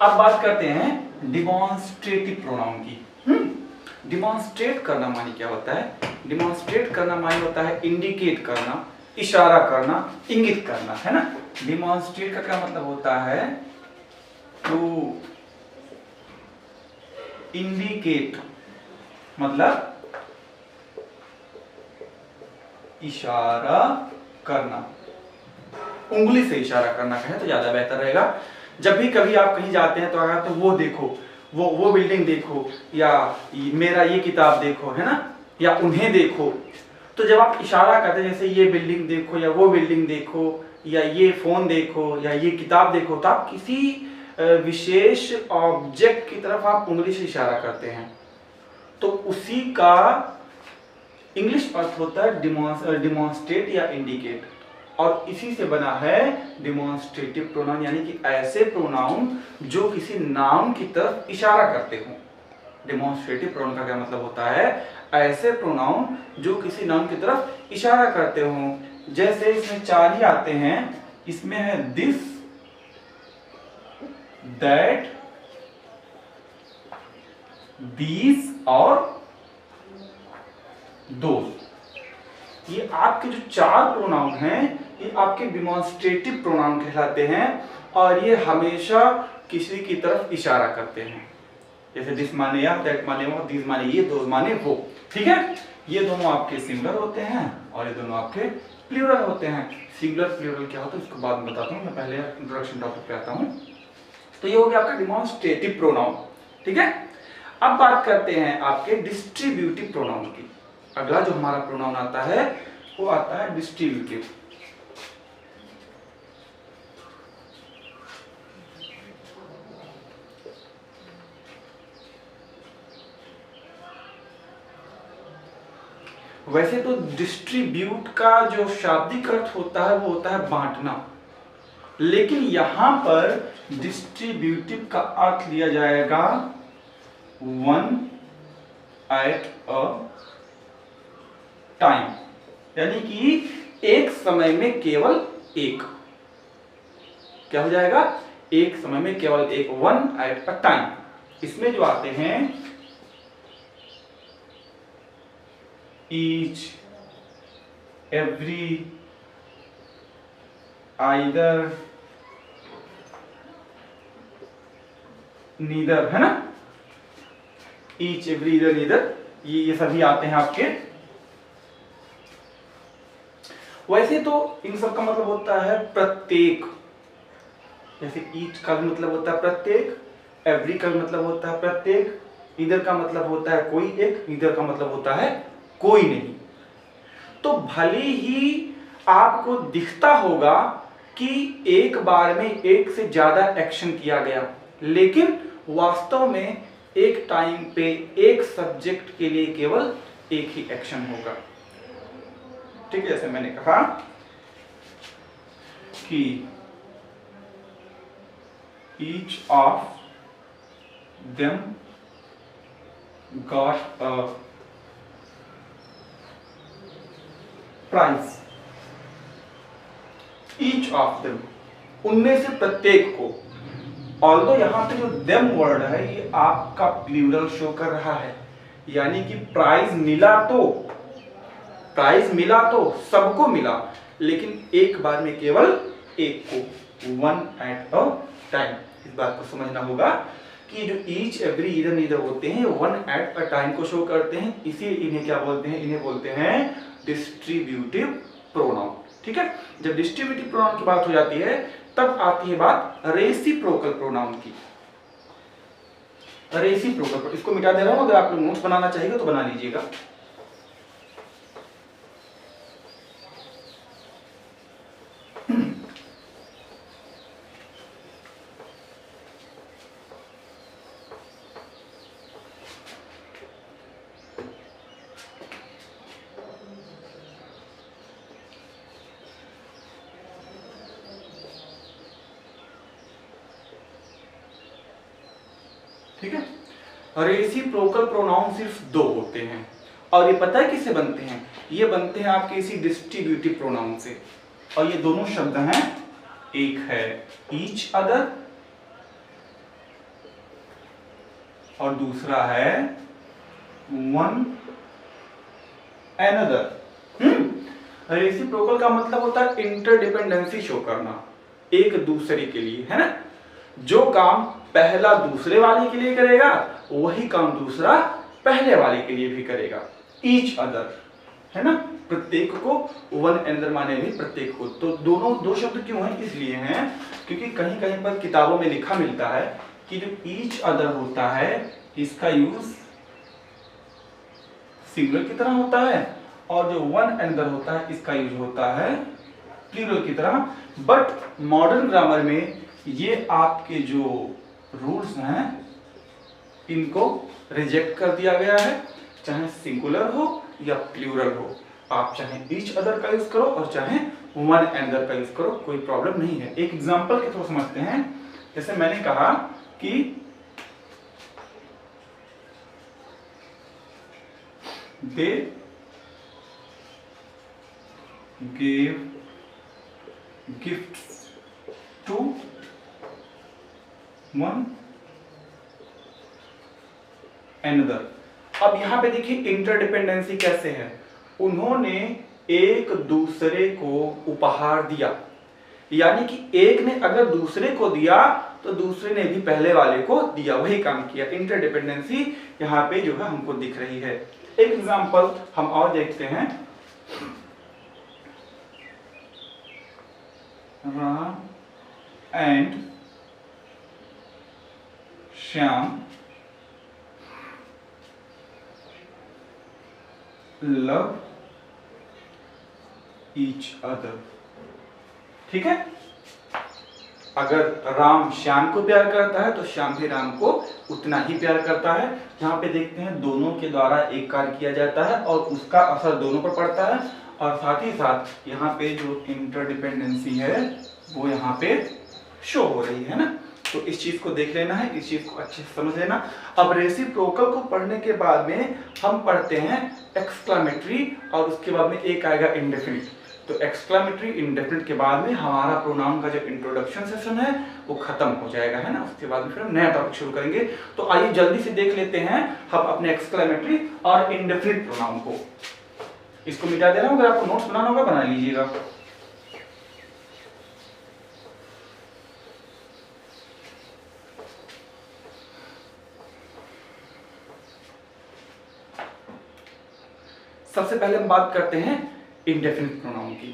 अब बात करते हैं डिमॉन्स्ट्रेटिव प्रोनाउन की। डिमॉन्स्ट्रेट करना माने क्या होता है? डिमॉन्स्ट्रेट करना माने होता है इंडिकेट करना, इशारा करना, इंगित करना, है ना। डिमॉन्स्ट्रेट का क्या मतलब होता है? टू इंडिकेट मतलब इशारा करना, उंगली से इशारा करना कहें तो ज्यादा बेहतर रहेगा। जब भी कभी आप कहीं जाते हैं तो अगर तो वो देखो, वो बिल्डिंग देखो, या मेरा ये किताब देखो, है ना, या उन्हें देखो, तो जब आप इशारा करते हैं जैसे ये बिल्डिंग देखो या वो बिल्डिंग देखो या ये फोन देखो या ये किताब देखो, तो आप किसी विशेष ऑब्जेक्ट की तरफ आप उंगली से इशारा करते हैं, तो उसी का इंग्लिश अर्थ होता है डिमॉन्स्ट्रेट या इंडिकेट, और इसी से बना है डिमॉन्स्ट्रेटिव प्रोनाउन, यानी कि ऐसे प्रोनाउन जो किसी नाउन की तरफ इशारा करते हो। डिमॉन्स्ट्रेटिव प्रोनाउन का क्या मतलब होता है? ऐसे प्रोनाउन जो किसी नाउन की तरफ इशारा करते हो। जैसे इसमें 4 ही आते हैं, इसमें है दिस, दैट, दीज और दोस्त। ये आपके जो 4 प्रोनाउन हैं ये आपके डिमॉन्स्ट्रेटिव प्रोनाउन कहलाते हैं, और ये हमेशा किसी की तरफ इशारा करते हैं। जैसे दिस माने या, दैट माने वो, दीज माने ये, दोस्त माने वो, ठीक है। ये दोनों आपके सिंगुलर होते हैं और ये दोनों आपके प्लूरल होते हैं। सिंगुलर प्लूरल क्या होता है उसको बाद में बताता हूँ, मैं पहले इंट्रोडक्शन टॉपिक पे आता हूँ। तो ये हो गया आपका डिमॉन्स्ट्रेटिव प्रोनाउन, ठीक है। अब बात करते हैं आपके डिस्ट्रीब्यूटिव प्रोनाउन की। अगला जो हमारा प्रोनाउन आता है वो आता है डिस्ट्रीब्यूटिव। वैसे तो डिस्ट्रीब्यूट का जो शाब्दिक अर्थ होता है वो होता है बांटना, लेकिन यहां पर डिस्ट्रीब्यूटिव का अर्थ लिया जाएगा वन एट अ टाइम, यानी कि एक समय में केवल एक। क्या हो जाएगा? एक समय में केवल एक, वन एट अ टाइम। इसमें जो आते हैं each, every, either, neither, है ना। each, every, either, neither, ये सभी आते हैं आपके। वैसे तो इन सब का मतलब होता है प्रत्येक। जैसे each का भी मतलब होता है प्रत्येक, every का भी मतलब होता है प्रत्येक, either का मतलब होता है कोई एक, neither का मतलब होता है कोई नहीं। तो भले ही आपको दिखता होगा कि एक बार में एक से ज्यादा एक्शन किया गया, लेकिन वास्तव में एक टाइम पे एक सब्जेक्ट के लिए केवल एक ही एक्शन होगा, ठीक है। जैसे मैंने कहा कि each of them got a price. Each of them, उनमें से प्रत्येक को। ऑल्दो यहाँ पे जो देम वर्ड है ये आपका प्लूरल शो कर रहा है, यानी कि प्राइज मिला तो सबको मिला, लेकिन एक बार में केवल एक को, वन एट अ टाइम। इस बात को समझना होगा कि जो ईच, एवरी, ईदर, नीदर होते हैं वन एट अ टाइम को शो करते हैं, इसीलिए इन्हें क्या बोलते हैं? इन्हें बोलते हैं डिस्ट्रीब्यूटिव प्रोनाउन, ठीक है। जब डिस्ट्रीब्यूटिव प्रोनाउन की बात हो जाती है तब आती है बात रेसिप्रोकल प्रोनाउन की। रेसिप्रोकल, इसको मिटा दे रहा हूं, अगर आप लोग नोट्स बनाना चाहिए तो बना लीजिएगा। ठीक है। रेसिप्रोकल प्रोनाउन सिर्फ 2 होते हैं, और ये पता है किससे बनते हैं? ये बनते हैं आपके इसी डिस्ट्रीब्यूटिव प्रोनाउन से, और ये दोनों शब्द हैं, एक है ईच अदर और दूसरा है वन एनदर। रेसिप्रोकल का मतलब होता है इंटरडिपेंडेंसी शो करना एक दूसरे के लिए, है ना। जो काम पहला दूसरे वाले के लिए करेगा वही काम दूसरा पहले वाले के लिए भी करेगा। ईच अदर, है ना, प्रत्येक को, वन एनदर माने भी प्रत्येक को। तो दोनों दो शब्द क्यों हैं, इसलिए हैं क्योंकि कहीं कहीं पर किताबों में लिखा मिलता है कि जो ईच अदर होता है इसका यूज सिंगुलर की तरह होता है और जो वन एनदर होता है इसका यूज होता है प्लूरल की तरह। बट मॉडर्न ग्रामर में ये आपके जो रूल्स हैं इनको रिजेक्ट कर दिया गया है, चाहे सिंगुलर हो या प्लूरल हो। आप चाहे ईच अदर का यूज करो और चाहे वन एनदर का यूज करो, कोई प्रॉब्लम नहीं है। एक एग्जांपल के थ्रू समझते हैं। जैसे मैंने कहा कि they gave gifts to one another. अब यहां पे देखिए इंटरडिपेंडेंसी कैसे है। उन्होंने एक दूसरे को उपहार दिया, यानी कि एक ने अगर दूसरे को दिया तो दूसरे ने भी पहले वाले को दिया, वही काम किया। इंटरडिपेंडेंसी यहां पे जो है हमको दिख रही है। एक एग्जांपल हम और देखते हैं। Ram and Shyam love each other. ठीक है, अगर राम श्याम को प्यार करता है तो श्याम भी राम को उतना ही प्यार करता है। यहाँ पे देखते हैं दोनों के द्वारा एक कार्य किया जाता है और उसका असर दोनों पर पड़ता है, और साथ ही साथ यहाँ पे जो इंटरडिपेंडेंसी है वो यहाँ पे शो हो रही है ना। तो इस चीज को देख लेना है, इस चीज को अच्छे से समझ लेना। अब रेसिप्रोकल को पढ़ने के बाद में हम पढ़ते हैं एक्सक्लामेटरी और उसके बाद में एक आएगा इंडेफिनिट। तो एक्सक्लामेटरी इंडेफिनिट के बाद में हमारा प्रोनाउन का जो इंट्रोडक्शन सेशन है वो खत्म हो जाएगा, है ना। उसके बाद में फिर हम नया टॉपिक शुरू करेंगे। तो आइए जल्दी से देख लेते हैं हम अपने एक्सक्लामेटरी और इंडेफिनिट प्रोनाउन को। इसको मिटा देना होगा, आपको नोट्स बनाना होगा, बना लीजिएगा। सबसे पहले हम बात करते हैं इंडेफिनिट प्रोनाउन की।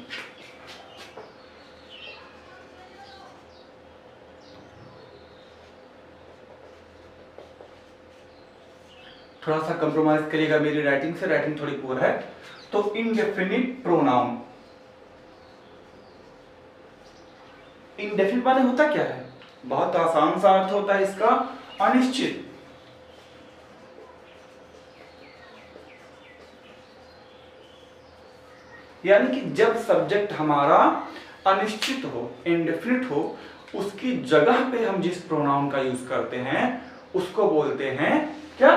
थोड़ा सा कंप्रोमाइज करिएगा मेरी राइटिंग से, राइटिंग थोड़ी पुअर है। तो इंडेफिनिट प्रोनाउन, इंडेफिनिट माने होता क्या है, बहुत आसान सा अर्थ होता है इसका, अनिश्चित। यानी कि जब सब्जेक्ट हमारा अनिश्चित हो, इंडेफिनिट हो, उसकी जगह पे हम जिस प्रोनाउन का यूज करते हैं उसको बोलते हैं क्या,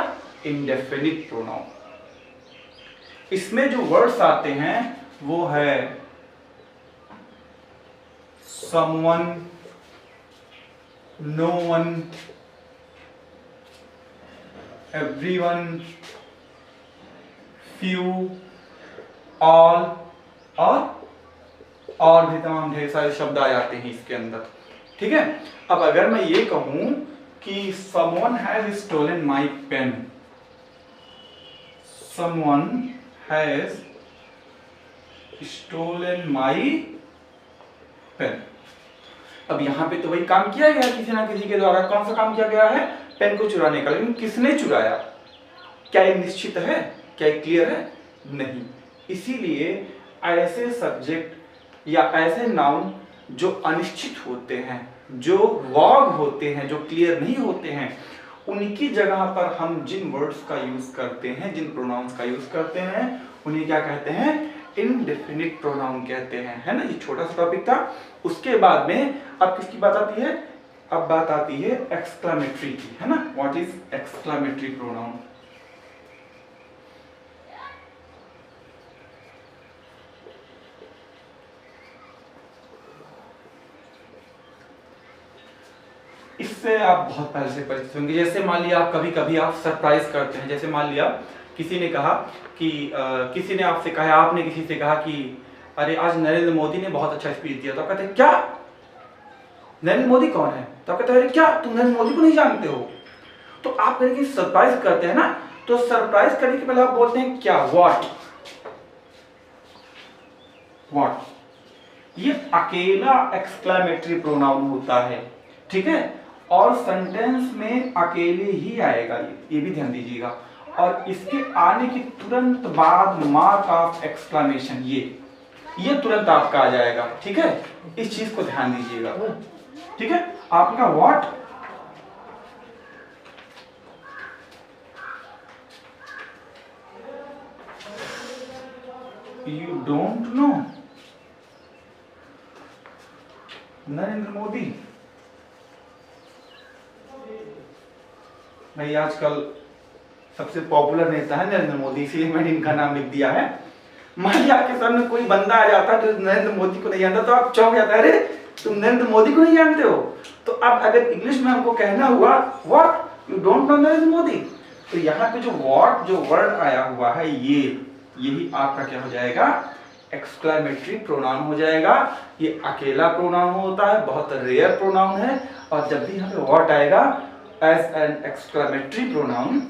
इंडेफिनिट प्रोनाउन। इसमें जो वर्ड्स आते हैं वो है someone, no one, everyone, few, all और भी तमाम ढेर सारे शब्द आ जाते हैं इसके अंदर। ठीक है, अब अगर मैं ये कहूं कि someone has stolen my pen, someone has stolen my pen, अब यहां पे तो वही काम किया गया किसी ना किसी के द्वारा। कौन सा काम किया गया है, पेन को चुराने का। लेकिन किसने चुराया, क्या ये निश्चित है, क्या ये क्लियर है, नहीं। इसीलिए ऐसे सब्जेक्ट या ऐसे नाउन जो अनिश्चित होते हैं, जो वॉग होते हैं, जो क्लियर नहीं होते हैं, उनकी जगह पर हम जिन वर्ड्स का यूज करते हैं, जिन प्रोनाउंस का यूज करते हैं, उन्हें क्या कहते हैं, इनडेफिनिट प्रोनाउन कहते हैं, है ना। ये छोटा सा टॉपिक था। उसके बाद में अब किसकी बात आती है, अब बात आती है एक्सक्लामेटरी की, है ना। What is exclamatory pronoun. इससे आप बहुत पहले से परिचित होंगे। जैसे मान लिया आप कभी कभी आप सरप्राइज करते हैं, जैसे मान लिया किसी ने कहा कि किसी ने आपसे कहा, आपने किसी से कहा कि अरे आज नरेंद्र मोदी ने बहुत अच्छा स्पीच दिया, तो आप कहते हैं क्या नरेंद्र मोदी कौन है, तो आप कहते हैं अरे क्या तुम नरेंद्र मोदी को नहीं जानते हो। तो आप कहीं सरप्राइज करते हैं ना, तो सरप्राइज करने के पहले आप बोलते हैं क्या, व्हाट। ये अकेला एक्सक्लेमेटरी प्रोनाउन होता है, ठीक है, और सेंटेंस में अकेले ही आएगा, ये भी ध्यान दीजिएगा। और इसके आने के तुरंत बाद मार्क ऑफ एक्सक्लेमेशन, ये तुरंत आपका आ जाएगा, ठीक है, इस चीज को ध्यान दीजिएगा, ठीक है। आपका what, you don't know Narendra Modi. भाई आजकल सबसे पॉपुलर नेता है नरेंद्र मोदी, इसलिए मैंने इनका नाम लिख दिया है। मान लिया आपके सामने कोई बंदा आ जाता है तो नरेंद्र मोदी को नहीं जानता, तो आप चौंक जाता है, अरे तुम नरेंद्र मोदी को नहीं जानते हो। तो अब अगर इंग्लिश में हमको कहना हुआ what you don't know Narendra Modi, तो यहाँ पे जो व्हाट जो वर्ड आया हुआ है यही आपका क्या हो जाएगा, एक्सक्लेमेटरी प्रोनाउन हो जाएगा। ये अकेला प्रोनाउन होता है, बहुत रेयर प्रोनाउन है, और जब भी यहाँ पे व्हाट आएगा एज एन एक्सक्लेमेटरी प्रोनाउन,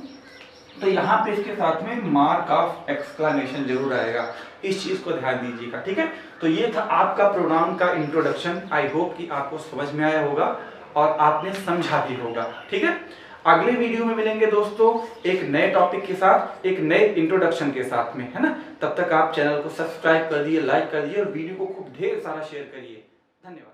तो यहाँ पे इसके साथ में मार्क ऑफ एक्सक्लेमेशन जरूर आएगा। इस चीज को ध्यान दीजिएगा, ठीक है। तो ये था आपका प्रोनाउन का इंट्रोडक्शन। आई होप कि आपको समझ में आया होगा और आपने समझा भी होगा, ठीक है। अगले वीडियो में मिलेंगे दोस्तों एक नए टॉपिक के साथ, एक नए इंट्रोडक्शन के साथ में, है ना। तब तक आप चैनल को सब्सक्राइब कर दिए, लाइक कर दिए और वीडियो को खूब ढेर सारा शेयर करिए। धन्यवाद।